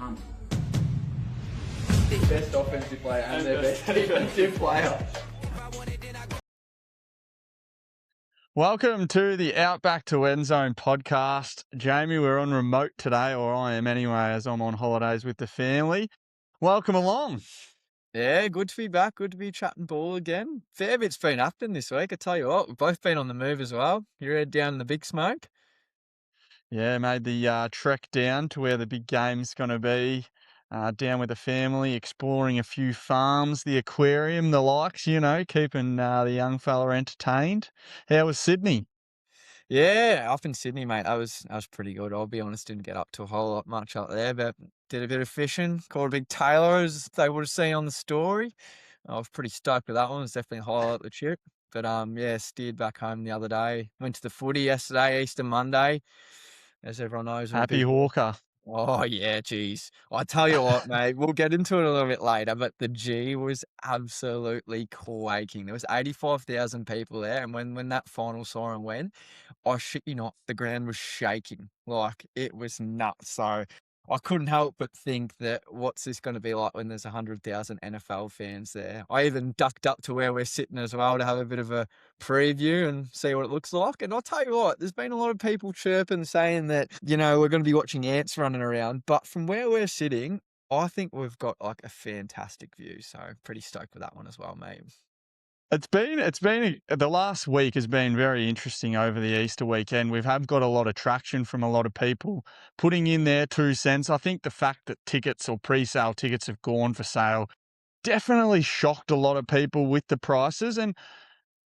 punt. Best offensive player and their best defensive player. Welcome to the Outback to End Zone podcast. Jamie, we're on remote today, or I am anyway, as I'm on holidays with the family. Welcome along. Yeah, good to be back. Good to be chatting ball again. Fair bit's been happening this week. I tell you what, we've both been on the move as well. You're head down in the big smoke. Yeah, made the trek down to where the big game's going to be. Down with the family, exploring a few farms, the aquarium, the likes, keeping the young fella entertained. How was Sydney? Yeah, up in Sydney, mate. That was pretty good. I'll be honest, didn't get up to a whole lot much up there, but did a bit of fishing, caught a big tailor, as they would have seen on the story. I was pretty stoked with that one. It was definitely a highlight of the trip. But yeah, steered back home the other day. Went to the footy yesterday, Easter Monday. As everyone knows, we're a Happy big Hawker. Oh, yeah, geez. I tell you what, mate, we'll get into it a little bit later, but the G was absolutely quaking. There was 85,000 people there, and when that final siren went, I shit you not, the ground was shaking. Like, it was nuts. So I couldn't help but think that what's this going to be like when there's 100,000 NFL fans there? I even ducked up to where we're sitting as well to have a bit of a preview and see what it looks like. And I'll tell you what, there's been a lot of people chirping saying that, we're going to be watching ants running around. But from where we're sitting, I think we've got like a fantastic view. So pretty stoked with that one as well, mate. It's been the last week has been very interesting over the Easter weekend. We've got a lot of traction from a lot of people putting in their 2 cents. I think the fact that tickets or pre-sale tickets have gone for sale definitely shocked a lot of people with the prices. And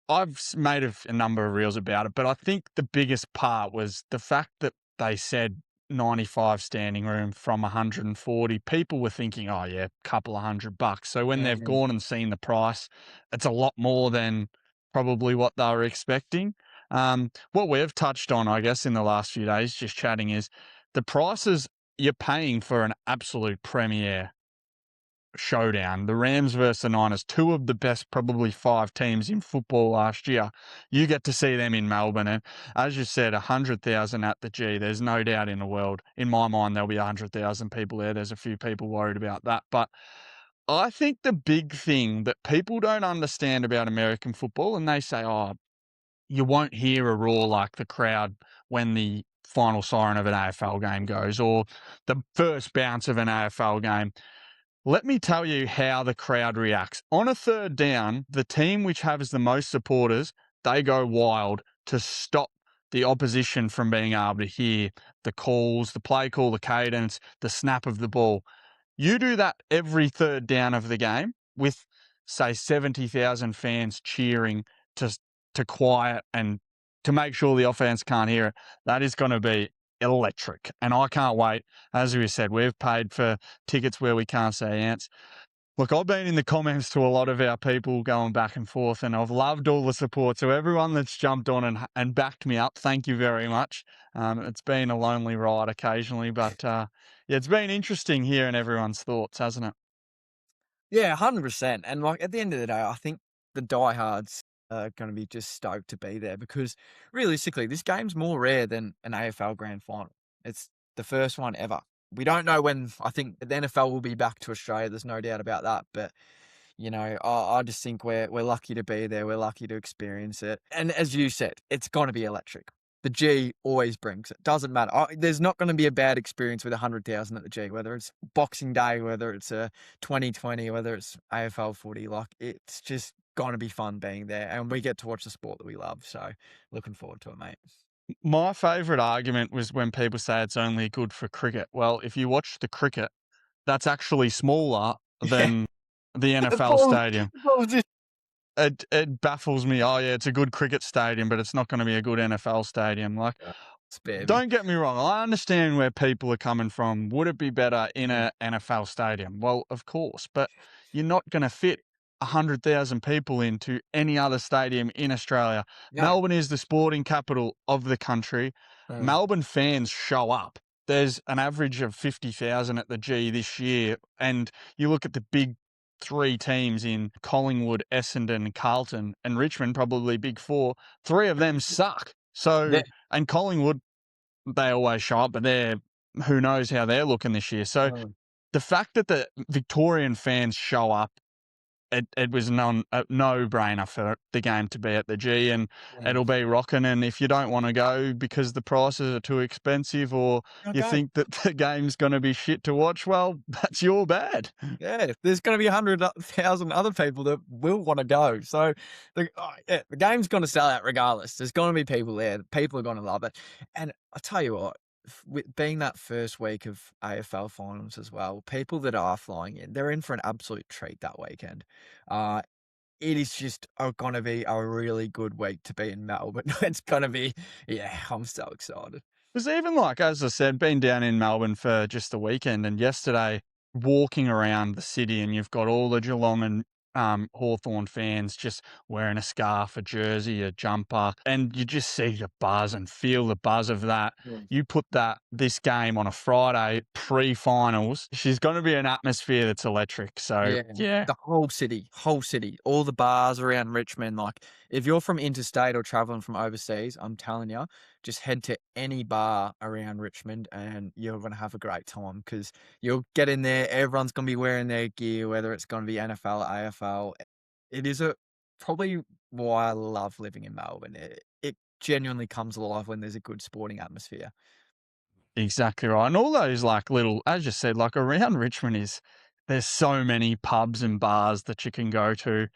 I've made a number of reels about it, but I think the biggest part was the fact that they said 95 standing room from 140. People were thinking, oh yeah, couple of $100. So when they've gone and seen the price, it's a lot more than probably what they were expecting. What we've touched on, I guess, in the last few days, just chatting, is the prices you're paying for an absolute premier showdown. The Rams versus the Niners, 2 of the best, probably 5 teams in football last year. You get to see them in Melbourne. And as you said, 100,000 at the G. There's no doubt in the world. In my mind, there'll be 100,000 people there. There's a few people worried about that. But I think the big thing that people don't understand about American football, and they say, oh, you won't hear a roar like the crowd when the final siren of an AFL game goes, or the first bounce of an AFL game. Let me tell you how the crowd reacts. On a third down, the team which has the most supporters, they go wild to stop the opposition from being able to hear the calls, the play call, the cadence, the snap of the ball. You do that every third down of the game with, say, 70,000 fans cheering to quiet and to make sure the offense can't hear it. That is going to be electric. And I can't wait. As we said, we've paid for tickets where we can't say ants. Look, I've been in the comments to a lot of our people going back and forth, and I've loved all the support. So everyone that's jumped on and backed me up, thank you very much. It's been a lonely ride occasionally, but yeah, it's been interesting hearing everyone's thoughts, hasn't it? Yeah, 100%. And like at the end of the day, I think the diehards are going to be just stoked to be there because realistically, this game's more rare than an AFL grand final. It's the first one ever. We don't know when. I think the NFL will be back to Australia. There's no doubt about that. But I just think we're lucky to be there. We're lucky to experience it. And as you said, it's going to be electric. The G always brings it. Doesn't matter. There's not going to be a bad experience with 100,000 at the G, whether it's Boxing Day, whether it's a 2020, whether it's AFL footy. Like, it's just going to be fun being there. And we get to watch the sport that we love. So looking forward to it, mate. My favourite argument was when people say it's only good for cricket. Well, if you watch the cricket, that's actually smaller than the NFL stadium. It baffles me. Oh, yeah, it's a good cricket stadium, but it's not going to be a good NFL stadium. Like, don't get me wrong. I understand where people are coming from. Would it be better in an NFL stadium? Well, of course, but you're not going to fit 100,000 people into any other stadium in Australia. No. Melbourne is the sporting capital of the country. Melbourne fans show up. There's an average of 50,000 at the G this year, and you look at the big 3 teams in Collingwood, Essendon, Carlton, and Richmond, probably big 4. 3 of them suck. So, and Collingwood, they always show up, but who knows how they're looking this year. So the fact that the Victorian fans show up, it was a no-brainer for the game to be at the G, and Mm. it'll be rocking. And if you don't want to go because the prices are too expensive, or Don't you go. think that the game's going to be shit to watch, well, that's your bad. Yeah, there's going to be 100,000 other people that will want to go. So, the game's going to sell out regardless. There's going to be people there. People are going to love it. And I tell you what, with being that first week of AFL finals as well, people that are flying in, they're in for an absolute treat that weekend. It is just going to be a really good week to be in Melbourne. It's going to be, yeah, I'm so excited. Because even like, as I said, been down in Melbourne for just the weekend, and yesterday walking around the city, and you've got all the Geelong and Hawthorn fans just wearing a scarf, a jersey, a jumper, and you just see the buzz and feel the buzz of that. Mm. You put this game on a Friday pre-finals, she's going to be an atmosphere that's electric. So yeah, The whole city, all the bars around Richmond. Like, if you're from interstate or traveling from overseas, I'm telling you, just head to any bar around Richmond and you're going to have a great time, because you'll get in there, everyone's going to be wearing their gear, whether it's going to be NFL or AFL. It is probably why I love living in Melbourne. It genuinely comes alive when there's a good sporting atmosphere. exactly right. And all those like little, as you said, like around Richmond there's so many pubs and bars that you can go to.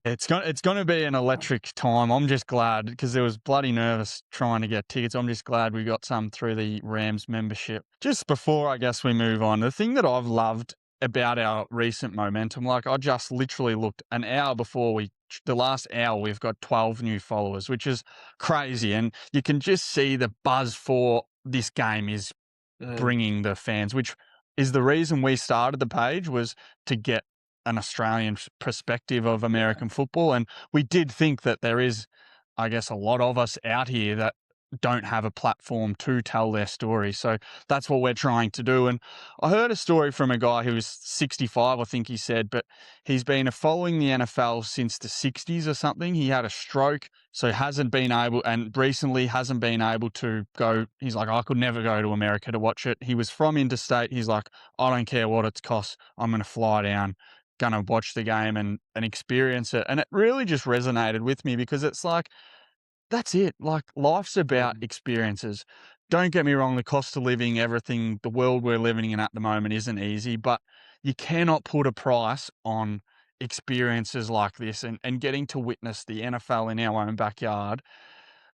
It's going to be an electric time. I'm just glad, because there was bloody nervous trying to get tickets. I'm just glad we got some through the Rams membership. Just before I guess we move on, the thing that I've loved about our recent momentum, like I just literally looked an hour before the last hour, we've got 12 new followers, which is crazy. And you can just see the buzz for this game is bringing the fans, which is the reason we started the page, was to get an Australian perspective of American football. And we did think that there is, I guess, a lot of us out here that don't have a platform to tell their story. So that's what we're trying to do. And I heard a story from a guy who was 65, I think he said, but he's been following the NFL since the 60s or something. He had a stroke, so hasn't been able, and recently hasn't been able to go. He's like, I could never go to America to watch it. He was from interstate. He's like, I don't care what it costs. I'm going to fly down, going to watch the game and experience it. And it really just resonated with me, because it's like, that's it. Like, life's about experiences. Don't get me wrong, the cost of living, everything, the world we're living in at the moment isn't easy, but you cannot put a price on experiences like this, and getting to witness the NFL in our own backyard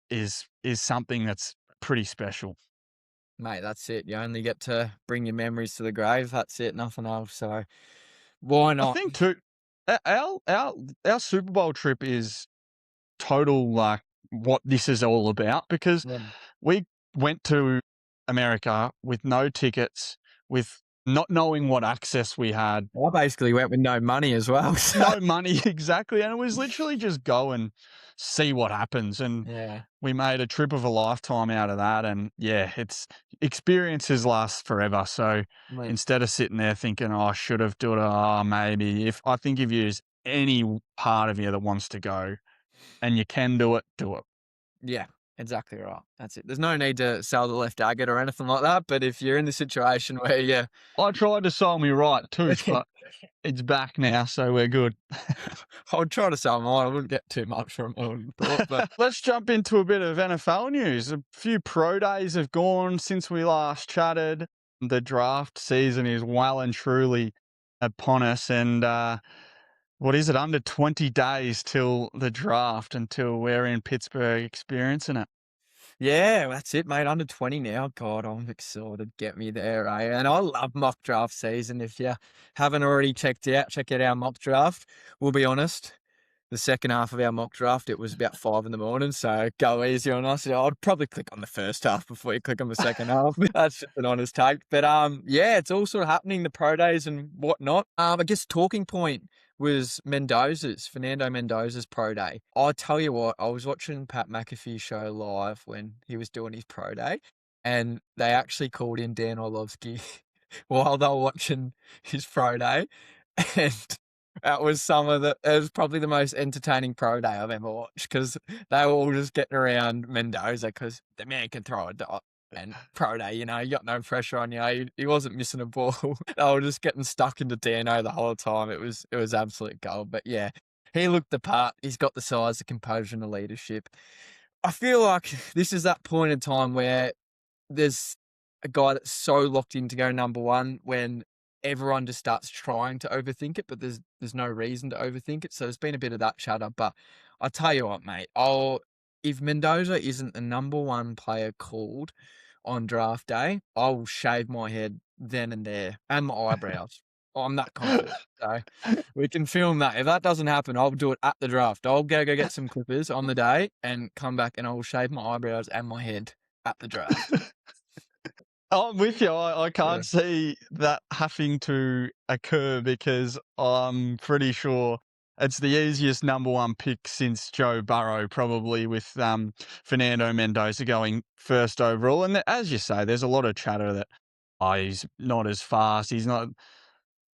is something that's pretty special. Mate, that's it. You only get to bring your memories to the grave. That's it, nothing else. So why I not? think too, our Super Bowl trip is total like what this is all about, because Yeah. we went to America with no tickets, with not knowing what access we had. I basically went with no money as well. So. No money, exactly. And it was literally just go and see what happens. And Yeah. we made a trip of a lifetime out of that. And yeah, experiences last forever. So Mate. instead of sitting there thinking, oh, I should have done it, oh, maybe, I think if there's any part of you that wants to go and you can do it, do it. Yeah, exactly right. That's it. There's no need to sell the left agate or anything like that. But if you're in the situation where I tried to sell me right tooth, but it's back now, so we're good. I would try to sell mine. I wouldn't get too much from it, I wouldn't have thought, but Let's jump into a bit of NFL news. A few pro days have gone since we last chatted. The draft season is well and truly upon us, and what is it, under 20 days till the draft, until we're in Pittsburgh experiencing it. yeah, that's it, mate. Under 20 now. God, I'm excited. Get me there, eh? And I love mock draft season. If you haven't already checked check out our mock draft. We'll be honest, the second half of our mock draft, it was about 5 a.m, so go easy on us. I'd probably click on the first half before you click on the second half. That's just an honest take. But yeah, it's all sort of happening, the pro days and whatnot. I guess talking point was Fernando Mendoza's pro day. I tell you what, I was watching Pat McAfee's show live when he was doing his pro day, and they actually called in Dan Orlovsky while they were watching his pro day, and it was it was probably the most entertaining pro day I've ever watched, because they were all just getting around Mendoza, because the man can throw a dot. And pro day, you got no pressure on you. He wasn't missing a ball. They were just getting stuck into DNO the whole time. It was absolute gold. But yeah, he looked the part. He's got the size, the composure, and the leadership. I feel like this is that point in time where there's a guy that's so locked in to go number one when everyone just starts trying to overthink it, but there's no reason to overthink it. So there's been a bit of that chatter. But I tell you what, mate, if Mendoza isn't the number one player called on draft day, I will shave my head then and there and my eyebrows. I'm that confident. So we can film that. If that doesn't happen, I'll do it at the draft. I'll go get some clippers on the day and come back and I will shave my eyebrows and my head at the draft. I'm with you. I can't see that having to occur because I'm pretty sure it's the easiest number one pick since Joe Burrow, probably, with Fernando Mendoza going first overall. And as you say, there's a lot of chatter that he's not as fast.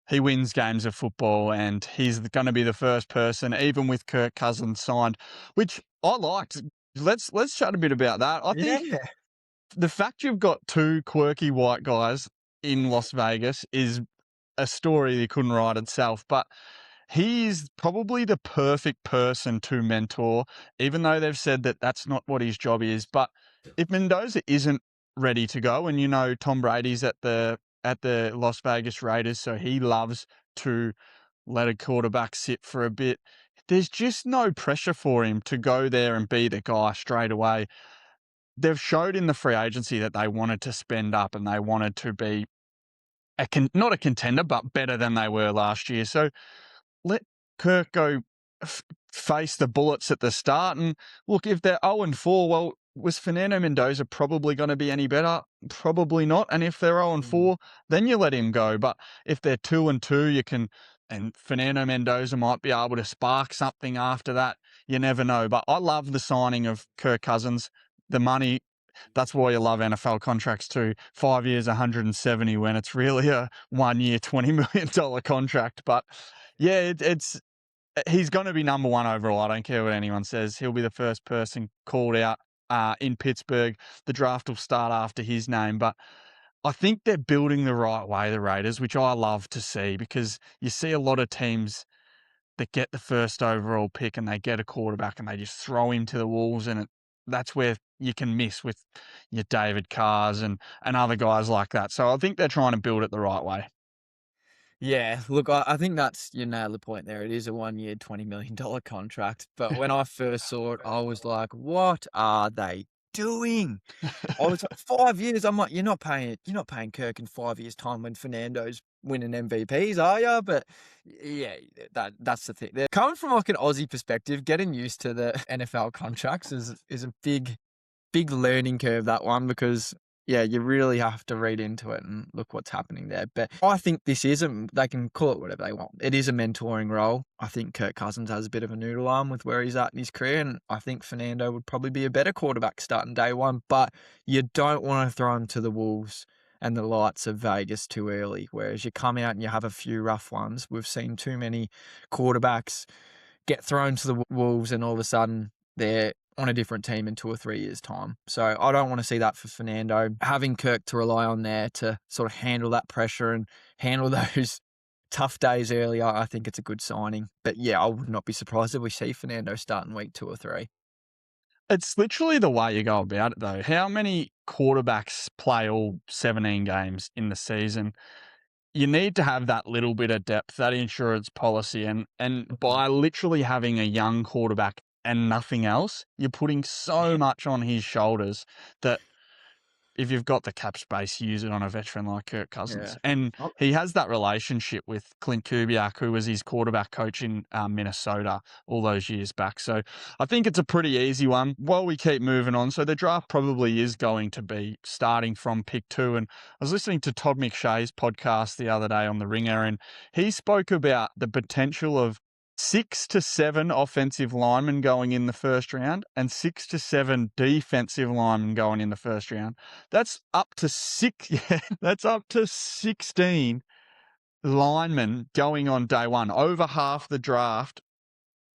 He wins games of football, and he's going to be the first person, even with Kirk Cousins signed, which I liked. Let's chat a bit about that. I think the fact you've got two quirky white guys in Las Vegas is a story that couldn't write itself, but he's probably the perfect person to mentor, even though they've said that that's not what his job is. But if Mendoza isn't ready to go, and Tom Brady's at the Las Vegas Raiders, so he loves to let a quarterback sit for a bit, there's just no pressure for him to go there and be the guy straight away. They've showed in the free agency that they wanted to spend up and they wanted to be not a contender, but better than they were last year. So let Kirk go face the bullets at the start. And look, if they're 0-4, well, was Fernando Mendoza probably going to be any better? Probably not. And if they're 0-4, then you let him go. But if they're 2-2, and Fernando Mendoza might be able to spark something after that. You never know. But I love the signing of Kirk Cousins. The money, that's why you love NFL contracts too. 5 years, 170, when it's really a 1 year, $20 million contract. But yeah, he's going to be number one overall. I don't care what anyone says. He'll be the first person called out in Pittsburgh. The draft will start after his name. But I think they're building the right way, the Raiders, which I love to see, because you see a lot of teams that get the first overall pick and they get a quarterback and they just throw him to the wolves, and that's where you can miss with your David Carrs and other guys like that. So I think they're trying to build it the right way. Yeah, look, I think you nailed the point there. It is a 1 year, $20 million contract. But when I first saw it, I was like, what are they doing? I was like, 5 years. I'm like, you're not paying Kirk in 5 years' time when Fernando's winning MVPs, are you? But yeah, that's the thing. They're coming from like an Aussie perspective, getting used to the NFL contracts is a big learning curve, that one, because yeah, you really have to read into it and look what's happening there. But I think this they can call it whatever they want. It is a mentoring role. I think Kirk Cousins has a bit of a noodle arm with where he's at in his career, and I think Fernando would probably be a better quarterback starting day one, but you don't want to throw him to the wolves and the lights of Vegas too early, whereas you come out and you have a few rough ones. We've seen too many quarterbacks get thrown to the wolves and all of a sudden they're on a different team in 2 or 3 years' time. So I don't want to see that for Fernando. Having Kirk to rely on there to sort of handle that pressure and handle those tough days early, I think it's a good signing. But yeah, I would not be surprised if we see Fernando starting week 2 or 3. It's literally the way you go about it, though. How many quarterbacks play all 17 games in the season? You need to have that little bit of depth, that insurance policy. And by literally having a young quarterback and nothing else, you're putting so much on his shoulders that if you've got the cap space, use it on a veteran like Kirk Cousins. Yeah. And he has that relationship with Clint Kubiak, who was his quarterback coach in Minnesota all those years back. So I think it's a pretty easy one. While we keep moving on, so the draft probably is going to be starting from pick 2. And I was listening to Todd McShay's podcast the other day on The Ringer, and he spoke about the potential of 6 to 7 offensive linemen going in the first round and 6 to 7 defensive linemen going in the first round. That's up to 6. Yeah, that's up to 16 linemen going on day one. Over half the draft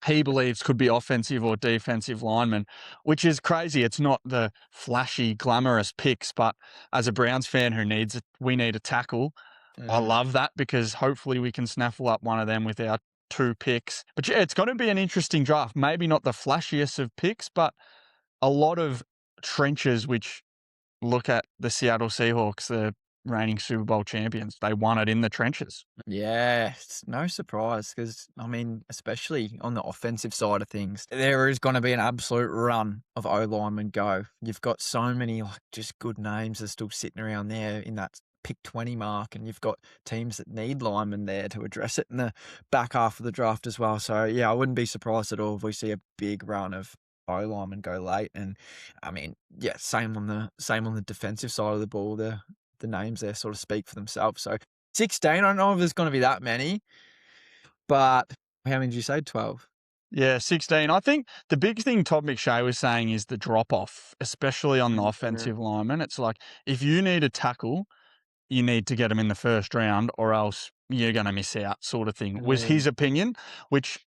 he believes could be offensive or defensive linemen, which is crazy. It's not the flashy, glamorous picks, but as a Browns fan who we need a tackle, I love that because hopefully we can snaffle up one of them with our 2 picks. But yeah, it's going to be an interesting draft. Maybe not the flashiest of picks, but a lot of trenches, which look at the Seattle Seahawks, the reigning Super Bowl champions. They won it in the trenches. Yeah, it's no surprise because, I mean, especially on the offensive side of things, there is going to be an absolute run of O-linemen go. You've got so many just good names that are still sitting around there in that pick 20 mark, and you've got teams that need linemen there to address it in the back half of the draft as well. So, yeah, I wouldn't be surprised at all if we see a big run of O-linemen go late. And, I mean, yeah, same on the defensive side of the ball. The names there sort of speak for themselves. So 16, I don't know if there's going to be that many, but how many did you say? 12? Yeah, 16. I think the big thing Todd McShay was saying is the drop-off, especially on the offensive lineman. It's like, if you need a tackle, you need to get them in the first round or else you're going to miss out, sort of thing, was his opinion, which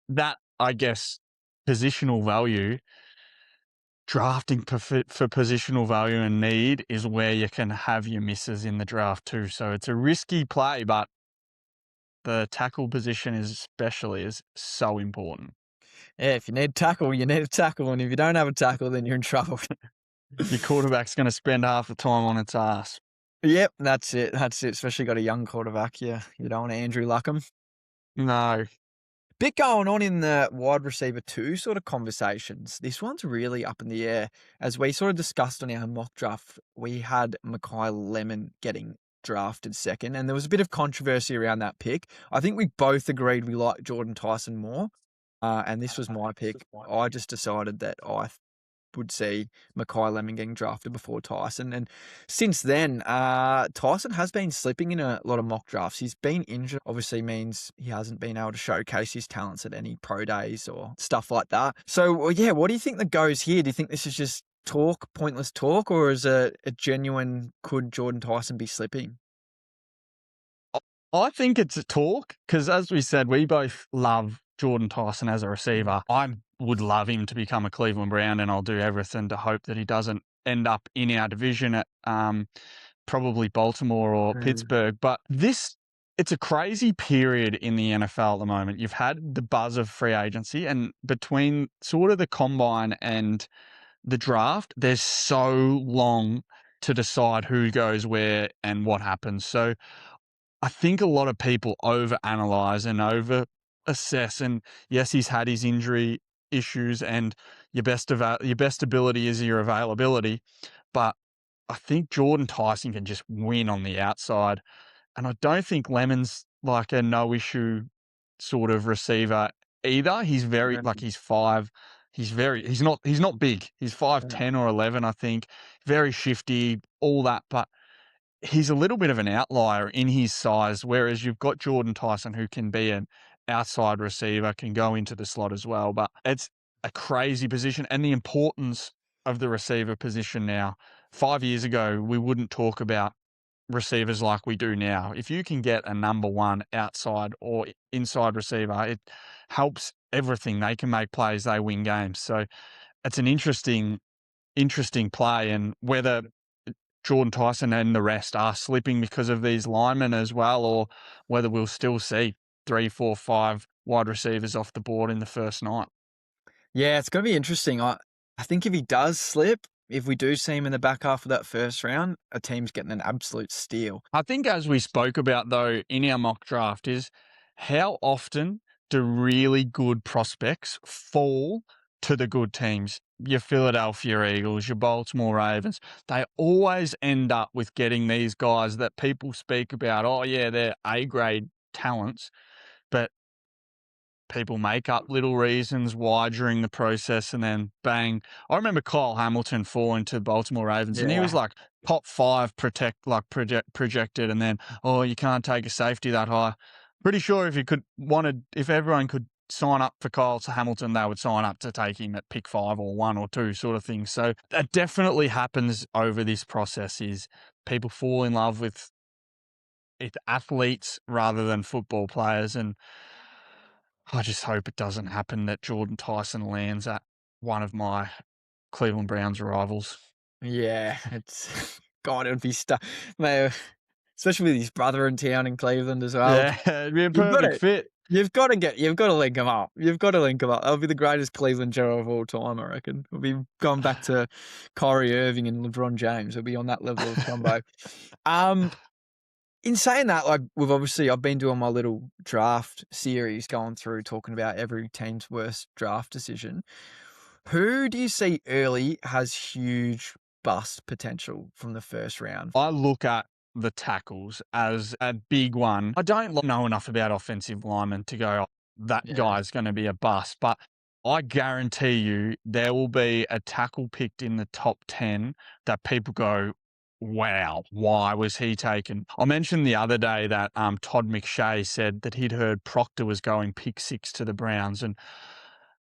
that, I guess, positional value, drafting for positional value and need is where you can have your misses in the draft too. So it's a risky play, but the tackle position is so important. Yeah, if you need a tackle, you need a tackle. And if you don't have a tackle, then you're in trouble. Your quarterback's going to spend half the time on its ass. Yep, that's it. That's it. Especially got a young quarterback. Yeah, you don't want to Andrew Luck him. No. Bit going on in the wide receiver 2 sort of conversations. This one's really up in the air. As we sort of discussed on our mock draft, we had Mekhi Lemon getting drafted second, and there was a bit of controversy around that pick. I think we both agreed we liked Jordyn Tyson more, and this was my pick. I just decided that I would see Mekhi Lemon getting drafted before Tyson. And since then, Tyson has been slipping in a lot of mock drafts. He's been injured, obviously means he hasn't been able to showcase his talents at any pro days or stuff like that. So, yeah, what do you think that goes here? Do you think this is just talk, pointless talk, or is a genuine, could Jordyn Tyson be slipping? I think it's a talk because, as we said, we both love Jordyn Tyson as a receiver. I would love him to become a Cleveland Brown, and I'll do everything to hope that he doesn't end up in our division at probably Baltimore or Pittsburgh. But it's a crazy period in the NFL at the moment. You've had the buzz of free agency, and between sort of the combine and the draft, there's so long to decide who goes where and what happens. So I think a lot of people overanalyze and over-assess. And yes, he's had his injury issues, and your best ability is your availability. But I think Jordyn Tyson can just win on the outside. And I don't think Lemon's like a no-issue sort of receiver either. He's very, he's 5. He's not big. He's 5'10" or 11, I think. Very shifty, all that. But he's a little bit of an outlier in his size, whereas you've got Jordyn Tyson, who can be an outside receiver, can go into the slot as well. But it's a crazy position, and the importance of the receiver position now. 5 years ago, we wouldn't talk about receivers like we do now. If you can get a number 1 outside or inside receiver, it helps everything. They can make plays, they win games. So it's an interesting play, and whether Jordyn Tyson and the rest are slipping because of these linemen as well, or whether we'll still see 3, 4, 5 wide receivers off the board in the first night. Yeah, it's going to be interesting. I think if he does slip, if we do see him in the back half of that first round, a team's getting an absolute steal. I think, as we spoke about, though, in our mock draft, is how often do really good prospects fall to the good teams? Your Philadelphia Eagles, your Baltimore Ravens, they always end up with getting these guys that people speak about. Oh, yeah, they're A-grade talents, but people make up little reasons why during the process, and then bang. I remember Kyle Hamilton falling to Baltimore Ravens, and he was like top 5 projected, and then, oh, you can't take a safety that high. Pretty sure if everyone could sign up for Kyle Hamilton, they would sign up to take him at pick 5 or 1 or 2 sort of thing. So that definitely happens over this process, is people fall in love with athletes rather than football players. And I just hope it doesn't happen that Jordyn Tyson lands at one of my Cleveland Browns rivals. Yeah, it's God, it would be especially with his brother in town in Cleveland as well. Yeah, it'd be a You've got perfect to, fit. you've got to link them up. You've got to link them up. That'll be the greatest Cleveland duo of all time, I reckon. We'll be going back to Kyrie Irving and LeBron James. We'll be on that level of combo. In saying that, like I've been doing my little draft series, going through talking about every team's worst draft decision. Who do you see early has huge bust potential from the first round? I look at the tackles as a big one. I don't know enough about offensive linemen to go, "Oh, that Yeah. guy's going to be a bust," but I guarantee you there will be a tackle picked in the top 10 that people go, "Wow, why was he taken?" I mentioned the other day that Todd McShay said that he'd heard Proctor was going pick 6 to the Browns, and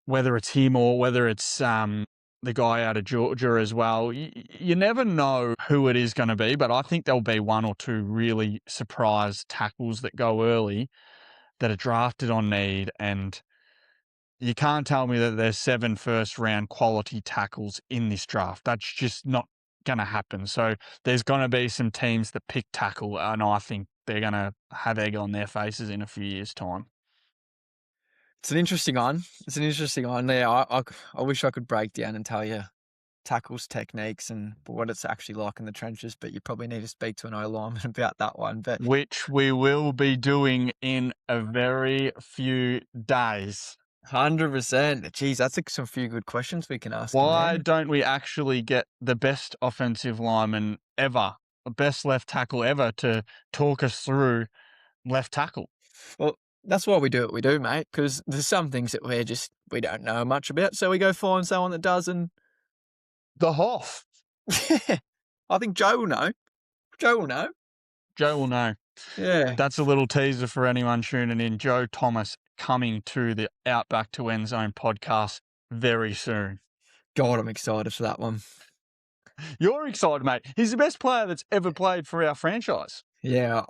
whether it's him or whether it's the guy out of Georgia as well, you never know who it is going to be, but I think there'll be one or two really surprise tackles that go early that are drafted on need, and you can't tell me that there's 7 first-round quality tackles in this draft. That's just not going to happen. So there's going to be some teams that pick tackle, and I think they're going to have egg on their faces in a few years' time. It's an interesting one. Yeah, I wish I could break down and tell you tackles techniques and what it's actually like in the trenches, but you probably need to speak to an O-lineman about that one. But Which we will be doing in a very few days. 100%. Geez, that's some few good questions we can ask him Why there. don't we actually get the best offensive lineman ever, the best left tackle ever, to talk us through left tackle? Well, that's why we do what we do, mate, because there's some things that we don't know much about, so we go find someone that does, and The Hoff. I think Joe will know. Joe will know. Joe will know. Yeah. That's a little teaser for anyone tuning in. Joe Thomas coming to the Outback to End Zone podcast very soon. God, I'm excited for that one. You're excited, mate. He's the best player that's ever played for our franchise. Yeah.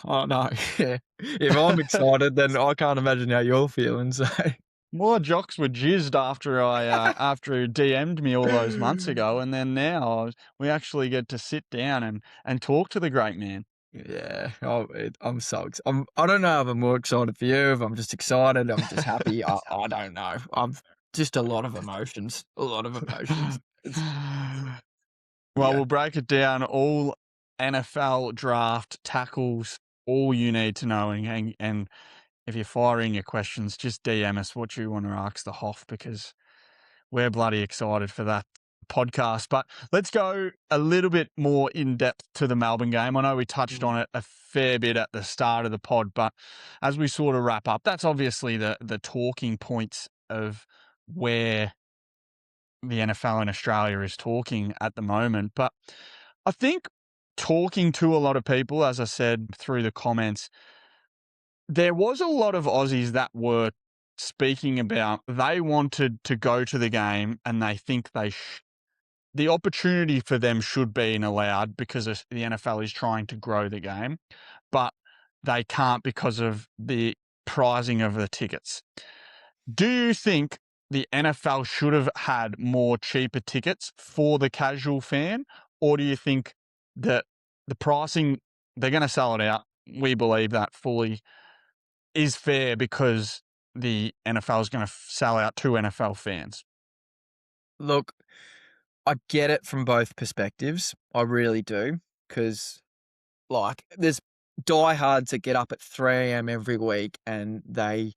I know. Yeah. If I'm excited, then I can't imagine how you're feeling. So My jocks were jizzed after after he DM'd me all those months ago, and then now we actually get to sit down and talk to the great man. yeah, I'm so excited. I don't know if I'm more excited for you, if I'm just excited, I'm just happy. I don't know. I'm just a lot of emotions. A lot of emotions. Well, Yeah. we'll break it down. All NFL draft tackles, all you need to know, and if you're firing your questions, just DM us what you want to ask the Hoff, because we're bloody excited for that podcast. But let's go a little bit more in depth to the Melbourne game. I know we touched on it a fair bit at the start of the pod, but as we sort of wrap up, that's obviously the talking points of where the NFL in Australia is talking at the moment. But I think talking to a lot of people, as I said through the comments, there was a lot of Aussies that were speaking about they wanted to go to the game and they think the opportunity for them should be allowed because the NFL is trying to grow the game, but they can't because of the pricing of the tickets. Do you think the NFL should have had more cheaper tickets for the casual fan, or do you think that the pricing, they're going to sell it out? We believe that fully is fair because the NFL is going to sell out to NFL fans. Look, I get it from both perspectives. I really do. Because, like, there's diehards that get up at 3 a.m. every week and they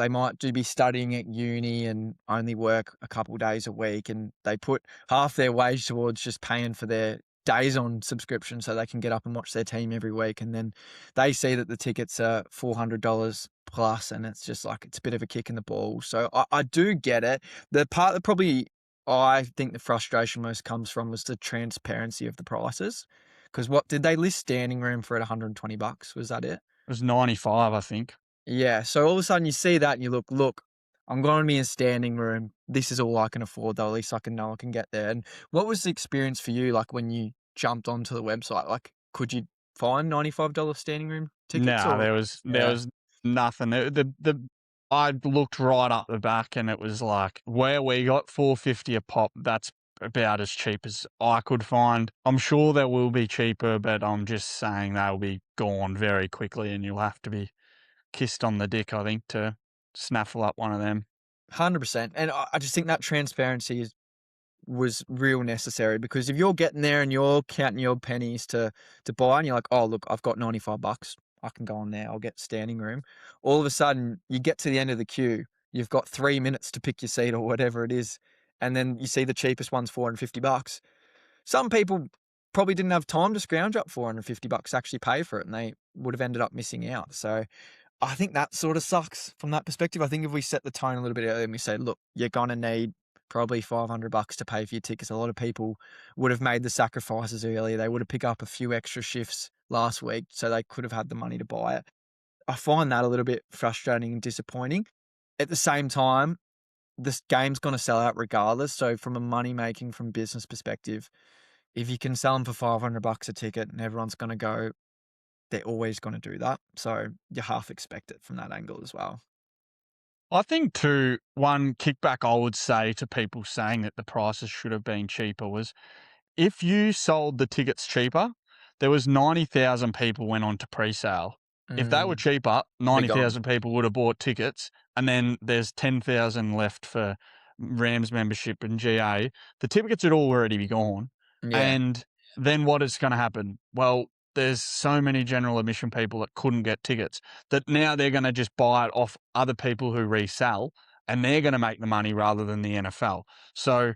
might be studying at uni and only work a couple days a week, and they put half their wage towards just paying for their days on subscription so they can get up and watch their team every week. And then they see that the tickets are $400 plus, and it's just like, it's a bit of a kick in the ball. So I do get it. The part that probably I think the frustration most comes from was the transparency of the prices. Because what did they list standing room for at $120? Was that it? It was 95, I think. Yeah. So all of a sudden you see that and you look, I'm going to be in standing room. This is all I can afford, though. At least I can get there. And what was the experience for you, like, when you jumped onto the website? Like, could you find $95 standing room tickets? No, Or there was Nothing. I looked right up the back and it was like where we got $4.50 a pop. That's about as cheap as I could find. I'm sure there will be cheaper, but I'm just saying they'll be gone very quickly, and you'll have to be kissed on the dick, I think, to snaffle up one of them. 100%. And I just think that transparency was real necessary, because if you're getting there and you're counting your pennies to buy, and you're like, oh, look, I've got $95. I can go on there. I'll get standing room. All of a sudden, you get to the end of the queue. You've got 3 minutes to pick your seat or whatever it is. And then you see the cheapest one's $450. Some people probably didn't have time to scrounge up $450 to actually pay for it, and they would have ended up missing out. So I think that sort of sucks from that perspective. I think if we set the tone a little bit earlier and we say, look, you're going to need probably $500 to pay for your tickets. A lot of people would have made the sacrifices earlier. They would have picked up a few extra shifts last week so they could have had the money to buy it. I find that a little bit frustrating and disappointing. At the same time, this game's going to sell out regardless. So from a money-making, from business perspective, if you can sell them for $500 a ticket and everyone's going to go, they're always going to do that. So you half expect it from that angle as well. I think, too, one kickback I would say to people saying that the prices should have been cheaper was if you sold the tickets cheaper, there was 90,000 people went on to pre-sale. If they were cheaper, 90,000 people would have bought tickets, and then there's 10,000 left for Rams membership and GA. The tickets would already be gone. Yeah. And then what is going to happen? Well, there's so many general admission people that couldn't get tickets that now they're going to just buy it off other people who resell, and they're going to make the money rather than the NFL. So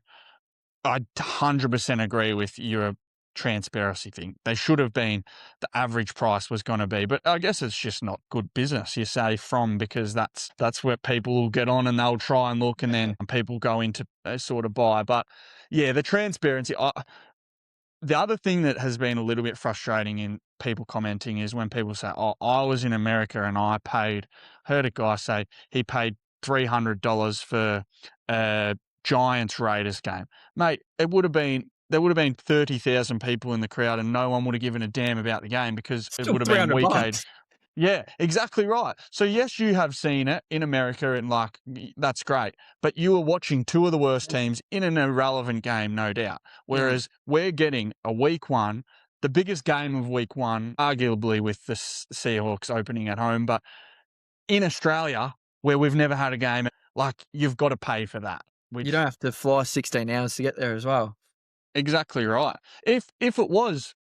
I 100% agree with your transparency thing. They should have been, the average price was going to be, but I guess it's just not good business, you say, because that's where people will get on and they'll try and look, and then people go into sort of buy. But yeah, the transparency. The other thing that has been a little bit frustrating in people commenting is when people say, oh, I was in America and heard a guy say he paid $300 for a Giants Raiders game. Mate, there would have been 30,000 people in the crowd and no one would have given a damn about the game because it would have been week 8. Yeah, exactly right. So yes, you have seen it in America and that's great. But you were watching two of the worst teams in an irrelevant game, no doubt. Whereas we're getting a week 1, the biggest game of week 1, arguably with the Seahawks opening at home. But in Australia, where we've never had a game, you've got to pay for that. You don't have to fly 16 hours to get there as well. Exactly right. If it was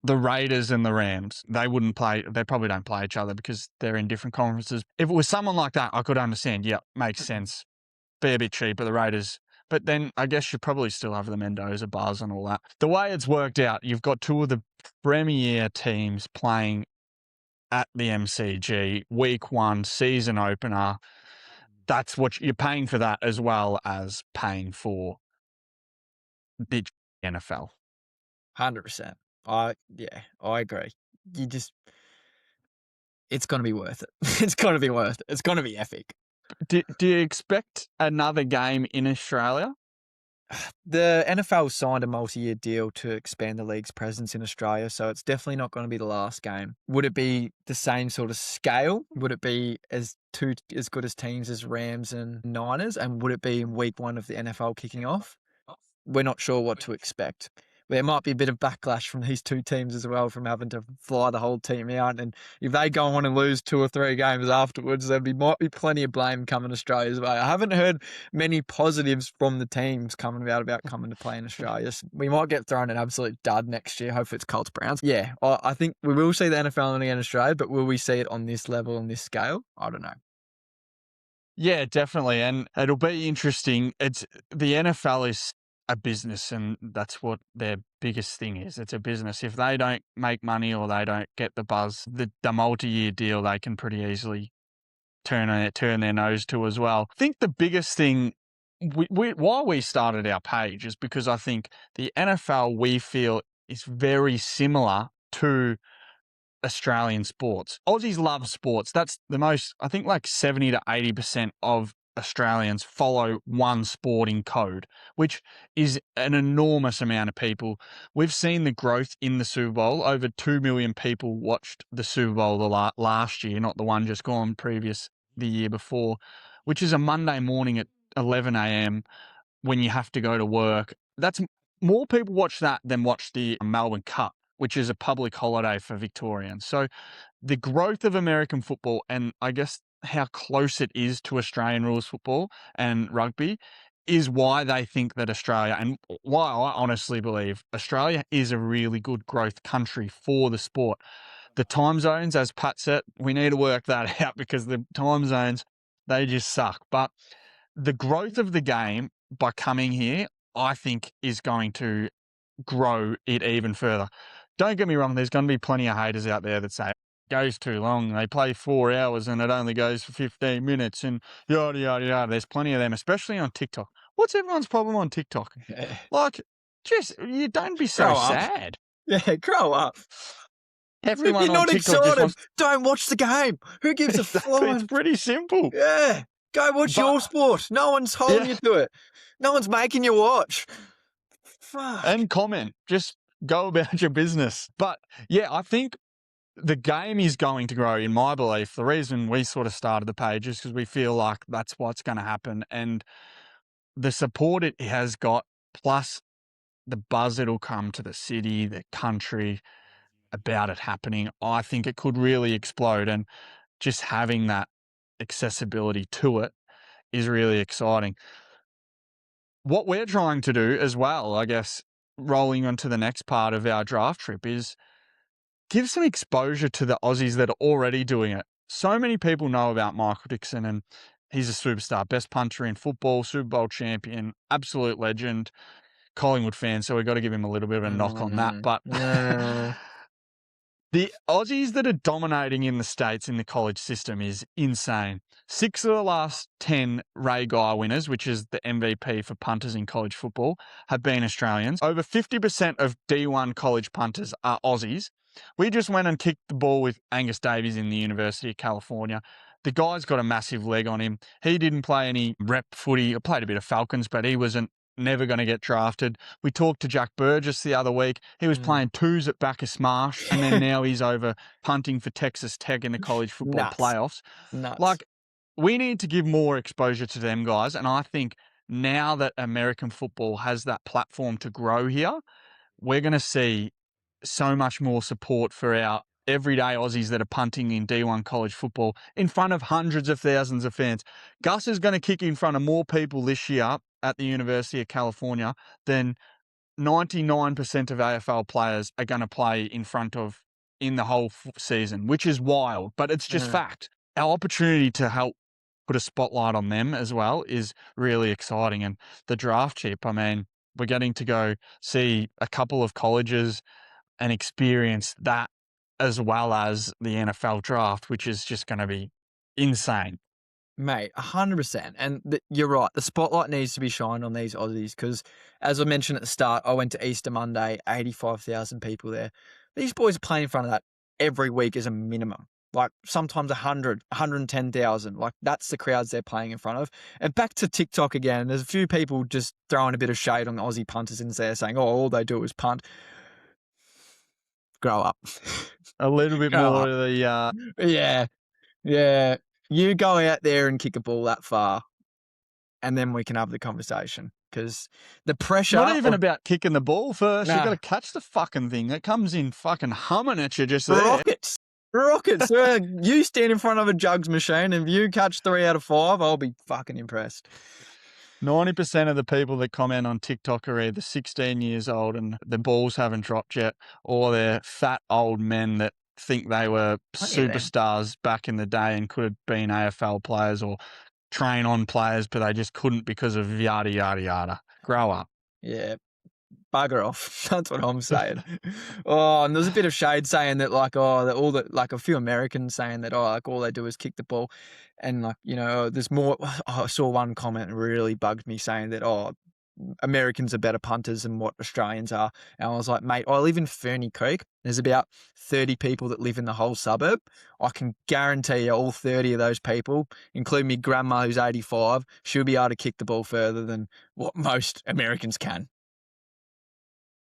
the Raiders and the Rams, they wouldn't play. They probably don't play each other because they're in different conferences. If it was someone like that, I could understand. Yeah, makes sense. Be a bit cheaper, the Raiders. But then I guess you probably still have the Mendoza buzz and all that. The way it's worked out, you've got two of the premier teams playing at the MCG, week 1, season opener. That's what you're paying for, that as well as paying for the NFL. 100%. I agree. It's going to be worth it. It's going to be worth it. It's going to be epic. Do you expect another game in Australia? The NFL signed a multi-year deal to expand the league's presence in Australia, so it's definitely not going to be the last game. Would it be the same sort of scale? Would it be as good as teams as Rams and Niners? And would it be in week 1 of the NFL kicking off? We're not sure what to expect. There might be a bit of backlash from these two teams as well, from having to fly the whole team out. And if they go on and lose 2 or 3 games afterwards, might be plenty of blame coming Australia's way. I haven't heard many positives from the teams coming about coming to play in Australia. We might get thrown an absolute dud next year. Hopefully it's Colts Browns. Yeah, I think we will see the NFL in Australia, but will we see it on this level, on this scale? I don't know. Yeah, definitely. And it'll be interesting. The NFL is a business, and that's what their biggest thing is. It's a business. If they don't make money or they don't get the buzz, the multi-year deal, they can pretty easily turn their nose to as well. I think the biggest thing, why we started our page is because I think the NFL, we feel, is very similar to Australian sports. Aussies love sports. That's the most, I think 70 to 80% of Australians follow one sporting code, which is an enormous amount of people. We've seen the growth in the Super Bowl. Over 2 million people watched the Super Bowl last year, not the one just gone previous the year before, which is a Monday morning at 11 a.m. when you have to go to work. That's more people watch that than watch the Melbourne Cup, which is a public holiday for Victorians. So the growth of American football, and I guess how close it is to Australian rules football and rugby, is why they think that Australia, and why I honestly believe Australia is a really good growth country for the sport. The time zones, as Pat said, we need to work that out because the time zones, they just suck. But the growth of the game by coming here, I think, is going to grow it even further. Don't get me wrong, there's going to be plenty of haters out there that say it goes too long. They play 4 hours and it only goes for 15 minutes and yada, yada, yada. There's plenty of them, especially on TikTok. What's everyone's problem on TikTok? Yeah. Like, just, you don't be so Grow up. sad. Yeah, grow up. Everyone If you're on not TikTok just excited, wants... don't watch the game. Who gives a Exactly, flying? it's pretty simple. Yeah, go watch your sport. No one's holding you to it. No one's making you watch. Fuck. And comment. Just go about your business. But yeah, I think the game is going to grow, in my belief. The reason we sort of started the page is because we feel like that's what's going to happen. And the support it has got, plus the buzz it'll come to the city, the country about it happening, I think it could really explode. And just having that accessibility to it is really exciting. What we're trying to do as well, I guess, rolling onto the next part of our draft trip, is give some exposure to the Aussies that are already doing it. So many people know about Michael Dixon, and he's a superstar, best punter in football, Super Bowl champion, absolute legend, Collingwood fan, so we've got to give him a little bit of a knock on that. But the Aussies that are dominating in the States in the college system is insane. 6 of the last 10 Ray Guy winners, which is the MVP for punters in college football, have been Australians. Over 50% of D1 college punters are Aussies. We just went and kicked the ball with Angus Davies in the University of California. The guy's got a massive leg on him. He didn't play any rep footy. He played a bit of Falcons, but he wasn't never going to get drafted. We talked to Jack Burgess the other week. He was playing twos at Bacchus Marsh, and then now he's over punting for Texas Tech in the college football playoffs. Like, we need to give more exposure to them guys, and I think now that American football has that platform to grow here, we're going to see so much more support for our everyday Aussies that are punting in D1 college football in front of hundreds of thousands of fans. Gus is going to kick in front of more people this year at the University of California than 99% of AFL players are going to play in front of in the whole season, which is wild, but it's just fact. Our opportunity to help put a spotlight on them as well is really exciting. And the draft chip, I mean, we're getting to go see a couple of colleges and experience that as well as the NFL draft, which is just going to be insane. Mate, 100%. And you're right. The spotlight needs to be shined on these Aussies because, as I mentioned at the start, I went to Easter Monday, 85,000 people there. These boys are playing in front of that every week as a minimum. Like sometimes 100, 110,000. Like that's the crowds they're playing in front of. And back to TikTok again, there's a few people just throwing a bit of shade on the Aussie punters in there saying, oh, all they do is punt. Grow up. A little bit more of the... Yeah. You go out there and kick a ball that far, and then we can have the conversation. Because the pressure... Not even about kicking the ball first. You've got to catch the fucking thing. It comes in fucking humming at you just there. Rockets. You stand in front of a jugs machine, and if you catch 3 out of 5, I'll be fucking impressed. 90% of the people that comment on TikTok are either 16 years old and the balls haven't dropped yet, or they're fat old men that think they were superstars back in the day and could have been AFL players or train-on players, but they just couldn't because of yada, yada, yada. Grow up. Yeah. Bugger off. That's what I'm saying. And there's a bit of shade saying that, like, a few Americans saying that, like, all they do is kick the ball. And, like, there's more. I saw one comment that really bugged me saying that, Americans are better punters than what Australians are. And I was like, mate, I live in Ferny Creek. There's about 30 people that live in the whole suburb. I can guarantee you all 30 of those people, including me grandma who's 85, she'll be able to kick the ball further than what most Americans can.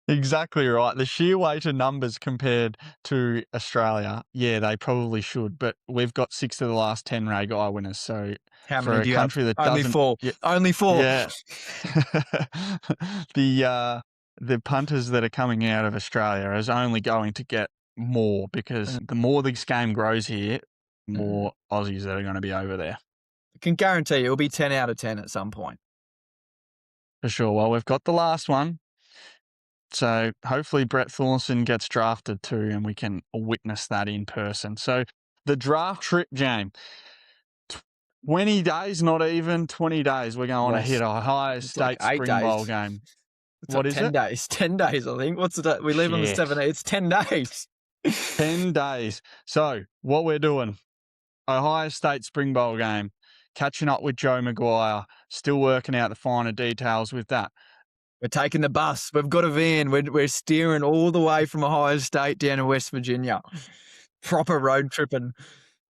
Exactly right. The sheer weight of numbers compared to Australia, yeah, they probably should. But we've got 6 of the last 10 Ray-Guy winners. So How for many a do you have? country that Only doesn't, 4. yeah, Only 4. yeah. The punters that are coming out of Australia is only going to get more because the more this game grows here, the more Aussies that are going to be over there. I can guarantee you it'll be 10 out of 10 at some point. For sure. Well, we've got the last one. So hopefully Brett Thorson gets drafted too, and we can witness that in person. So the draft trip, James, 20 days, not even 20 days. We're going to hit a Ohio State like 8 Spring Bowl days. game. It's What like is 10 it? days. 10 days, I think. What's the day? We leave on the Shit. 7th. It's 10 days. 10 days. So what we're doing, Ohio State Spring Bowl game, catching up with Joe Maguire, still working out the finer details with that. We're taking the bus. We've got a van. We're steering all the way from Ohio State down to West Virginia. Proper road tripping.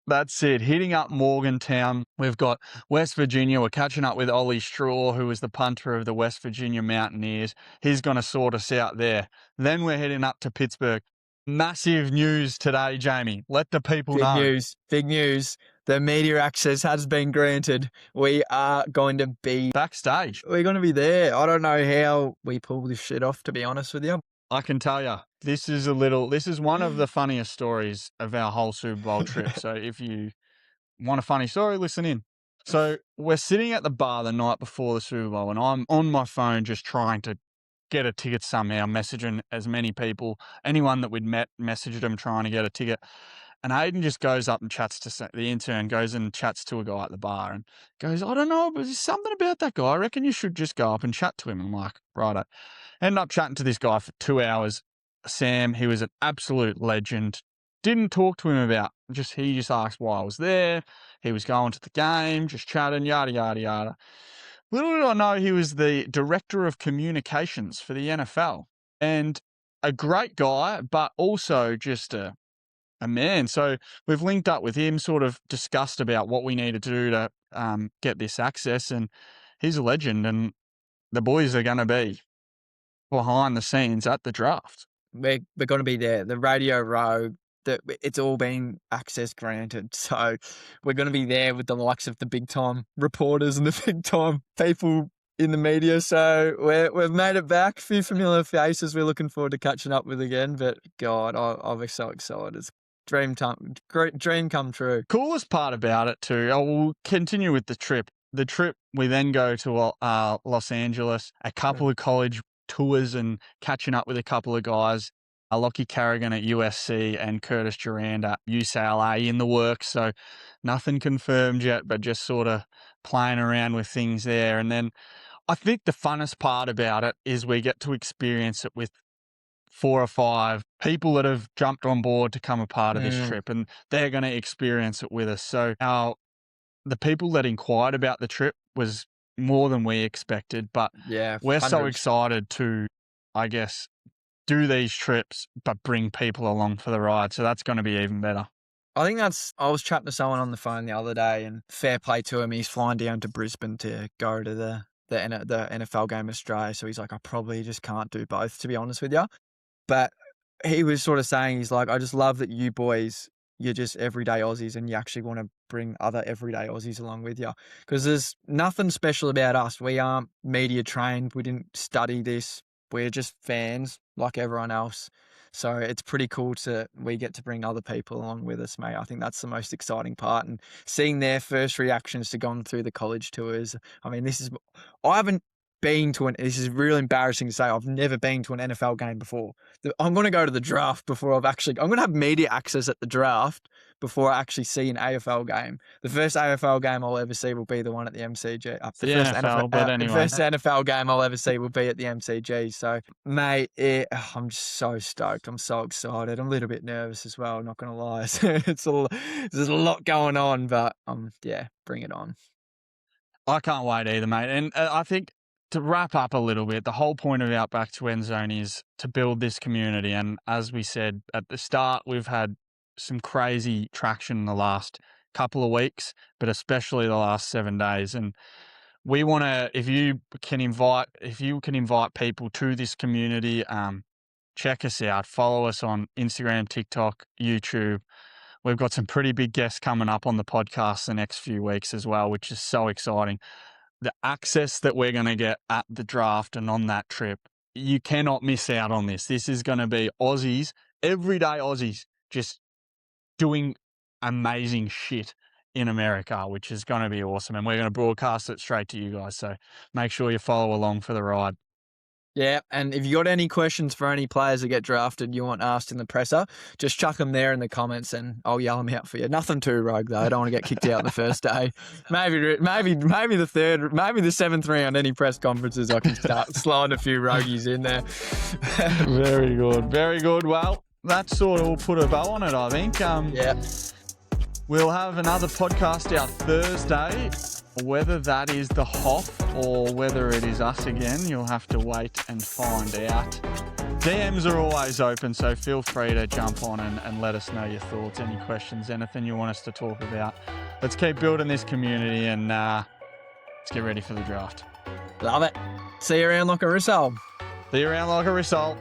That's it. Hitting up Morgantown. We've got West Virginia. We're catching up with Ollie Straw, who was the punter of the West Virginia Mountaineers. He's going to sort us out there. Then we're heading up to Pittsburgh. Massive news today, Jamie. Let the people know. Big news. The media access has been granted. We are going to be backstage. We're going to be there. I don't know how we pull this shit off, to be honest with you. I can tell you, this is one of the funniest stories of our whole Super Bowl trip. So if you want a funny story, listen in. So we're sitting at the bar the night before the Super Bowl, and I'm on my phone just trying to get a ticket somehow, messaging as many people, anyone that we'd met, messaged them trying to get a ticket. And Aiden just goes up and chats to the intern, goes and chats to a guy at the bar and goes, I don't know, but there's something about that guy. I reckon you should just go up and chat to him. I'm like, righto. Ended up chatting to this guy for 2 hours. Sam, he was an absolute legend. Didn't talk to him about, he just asked why I was there. He was going to the game, just chatting, yada, yada, yada. Little did I know he was the director of communications for the NFL. And a great guy, but also just a man. So we've linked up with him, sort of discussed about what we needed to do to get this access. And he's a legend. And the boys are going to be behind the scenes at the draft. We're going to be there. The Radio Row, it's all been access granted. So we're going to be there with the likes of the big time reporters and the big time people in the media. So we've made it back. A few familiar faces we're looking forward to catching up with again. But God, I'm so excited. It's dream come true. Coolest part about it too, I will continue with the trip. The trip, we then go to Los Angeles, a couple of college tours and catching up with a couple of guys. Lockie Carrigan at USC and Curtis Durand at UCLA in the works. So nothing confirmed yet, but just sort of playing around with things there. And then I think the funnest part about it is we get to experience it with 4 or 5 people that have jumped on board to come a part of this trip, and they're going to experience it with us. So the people that inquired about the trip was more than we expected, but we're so excited to, I guess, do these trips, but bring people along for the ride. So that's going to be even better. I think I was chatting to someone on the phone the other day, and fair play to him. He's flying down to Brisbane to go to the NFL game in Australia. So he's like, I probably just can't do both, to be honest with you. But he was sort of saying, he's like, I just love that you boys, you're just everyday Aussies and you actually want to bring other everyday Aussies along with you. Because there's nothing special about us. We aren't media trained. We didn't study this. We're just fans like everyone else. So it's pretty cool we get to bring other people along with us, mate. I think that's the most exciting part. And seeing their first reactions to going through the college tours. I mean, I haven't been to this is really embarrassing to say, I've never been to an NFL game before. I'm going to go to the draft before I'm going to have media access at the draft before I actually see an AFL game. The first AFL game I'll ever see will be the one at the MCG. The first NFL game I'll ever see will be at the MCG. So, mate, I'm just so stoked. I'm so excited. I'm a little bit nervous as well, not going to lie. There's a lot going on, but bring it on. I can't wait either, mate. And I think to wrap up a little bit, the whole point of Outback to End Zone is to build this community. And as we said at the start, we've had some crazy traction in the last couple of weeks, but especially the last 7 days. And we want to, if you can invite people to this community, check us out, follow us on Instagram, TikTok, YouTube. We've got some pretty big guests coming up on the podcast the next few weeks as well, which is so exciting. The access that we're going to get at the draft and on that trip, you cannot miss out on this. This is going to be Aussies, everyday Aussies, just doing amazing shit in America, which is going to be awesome. And we're going to broadcast it straight to you guys. So make sure you follow along for the ride. Yeah, and if you got any questions for any players that get drafted you want asked in the presser, just chuck them there in the comments and I'll yell them out for you. Nothing too rogue though. I don't want to get kicked out the first day. Maybe the seventh round. Any press conferences I can start sliding a few roguies in there. Very good, very good. Well, that sort of will put a bow on it, I think. Yeah. We'll have another podcast out Thursday. Whether that is the Hoff or whether it is us again, you'll have to wait and find out. DMs are always open, so feel free to jump on and let us know your thoughts, any questions, anything you want us to talk about. Let's keep building this community and let's get ready for the draft. Love it. See you around like a result. See you around like a result.